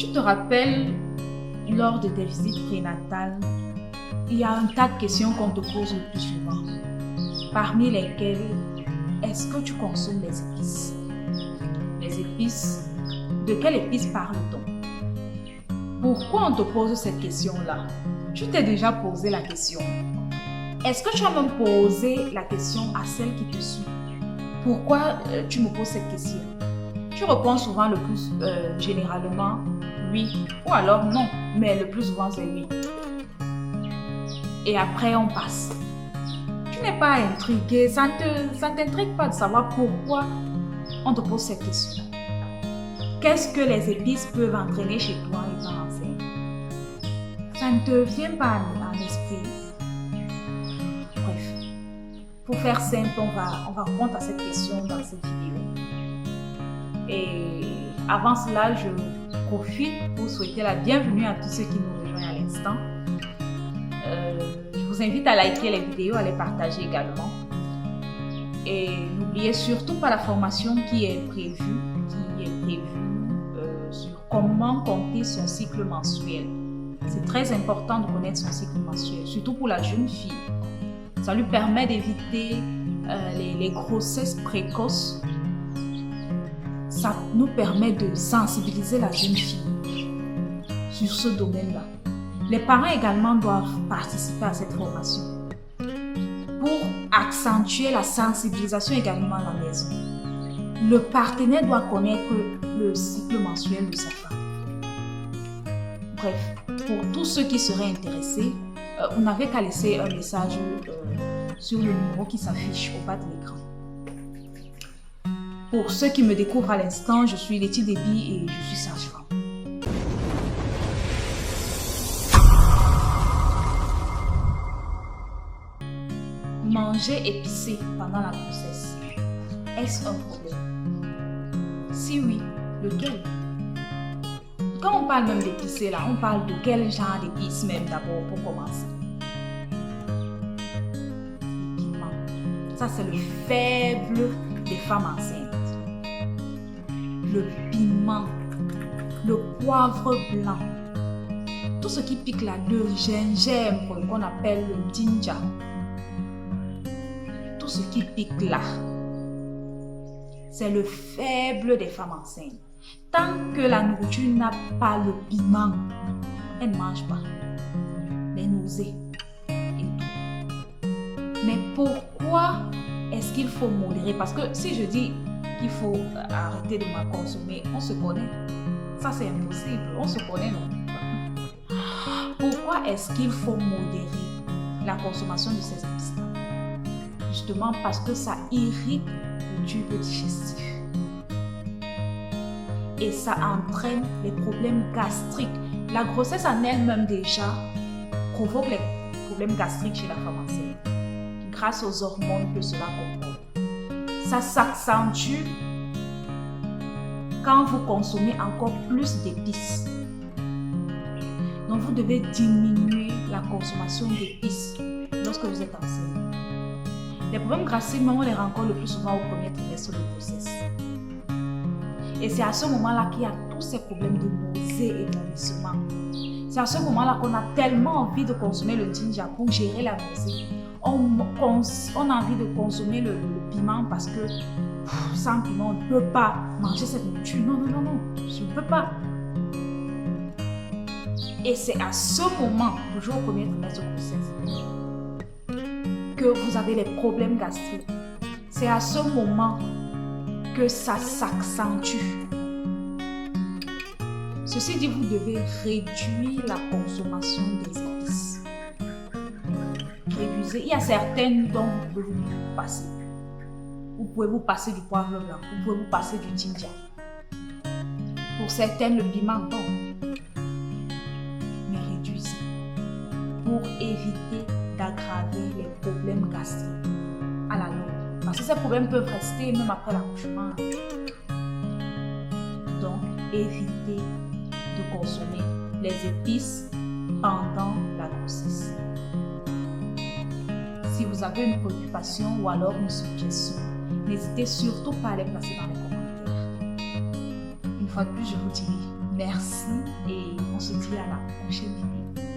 Tu te rappelles, lors de tes visites prénatales, il y a un tas de questions qu'on te pose le plus souvent, parmi lesquelles, est-ce que tu consommes les épices? Les épices, de quelles épices parle-t-on? Pourquoi on te pose cette question-là? Tu t'es déjà posé la question. Est-ce que tu as même posé la question à celle qui te suit? Pourquoi tu me poses cette question? Tu réponds souvent le plus généralement oui ou alors non, mais le plus souvent c'est oui. Et après on passe. Tu n'es pas intrigué, ça ne t'intrigue pas de savoir pourquoi on te pose cette question. Qu'est-ce que les épices peuvent entraîner chez toi étant enceinte? Ça ne te vient pas en esprit. Bref, pour faire simple, on va répondre à cette question dans cette vidéo. Et avant cela, je profite pour souhaiter la bienvenue à tous ceux qui nous rejoignent à l'instant. Je vous invite à liker les vidéos, à les partager également. Et n'oubliez surtout pas la formation qui est prévue sur comment compter son cycle menstruel. C'est très important de connaître son cycle menstruel, surtout pour la jeune fille. Ça lui permet d'éviter les grossesses précoces. Ça nous permet de sensibiliser la jeune fille sur ce domaine-là. Les parents également doivent participer à cette formation pour accentuer la sensibilisation également à la maison. Le partenaire doit connaître le cycle menstruel de sa femme. Bref, pour tous ceux qui seraient intéressés, vous n'avez qu'à laisser un message sur le numéro qui s'affiche au bas de l'écran. Pour ceux qui me découvrent à l'instant, je suis Letty Déby et je suis sage-femme. Manger épicé pendant la grossesse, est-ce un problème? Si oui, lequel? Quand on parle même d'épicé là, on parle de quel genre d'épices même d'abord pour commencer? Le piment. Ça c'est le faible des femmes enceintes. Le piment, le poivre blanc, tout ce qui pique là, le gingembre qu'on appelle le ginger, tout ce qui pique là, c'est le faible des femmes enceintes. Tant que la nourriture n'a pas le piment, elle ne mange pas. Les nausées et tout. Mais pourquoi est-ce qu'il faut modérer? Parce que si je dis qu'il faut arrêter de m'en consommer, on se connaît. Ça c'est impossible, on se connaît non? Pourquoi est-ce qu'il faut modérer la consommation de ces épices-là? Justement parce que ça irrite le tube digestif. Et ça entraîne les problèmes gastriques. La grossesse en elle-même déjà provoque les problèmes gastriques chez la femme enceinte grâce aux hormones que cela comporte. Ça s'accentue quand vous consommez encore plus d'épices. Donc vous devez diminuer la consommation d'épices lorsque vous êtes enceinte. Les problèmes gastriques, on les rencontre le plus souvent au premier trimestre de grossesse. Et c'est à ce moment-là qu'il y a tous ces problèmes de nausées et vomissements. C'est à ce moment-là qu'on a tellement envie de consommer le ginger pour gérer la nausée. On a envie de consommer le piment parce que sans piment, on ne peut pas manger cette nourriture. Non, je ne peux pas. Et c'est à ce moment, toujours au premier trimestre de grossesse, que vous avez les problèmes gastriques. C'est à ce moment que ça s'accentue. Ceci dit, vous devez réduire la consommation des épices. Réduisez. Il y a certaines dont vous pouvez vous passer. Vous pouvez vous passer du poivre blanc, vous pouvez vous passer du ginger. Pour certaines, le piment, bon. Mais réduisez pour éviter d'aggraver les problèmes gastriques à la longue. Parce que ces problèmes peuvent rester même après l'accouchement. Donc, évitez de consommer les épices pendant la grossesse. Si vous avez une préoccupation ou alors une suggestion, n'hésitez surtout pas à les placer dans les commentaires. Une fois de plus, je vous dis Merci et on se dit à la prochaine vidéo.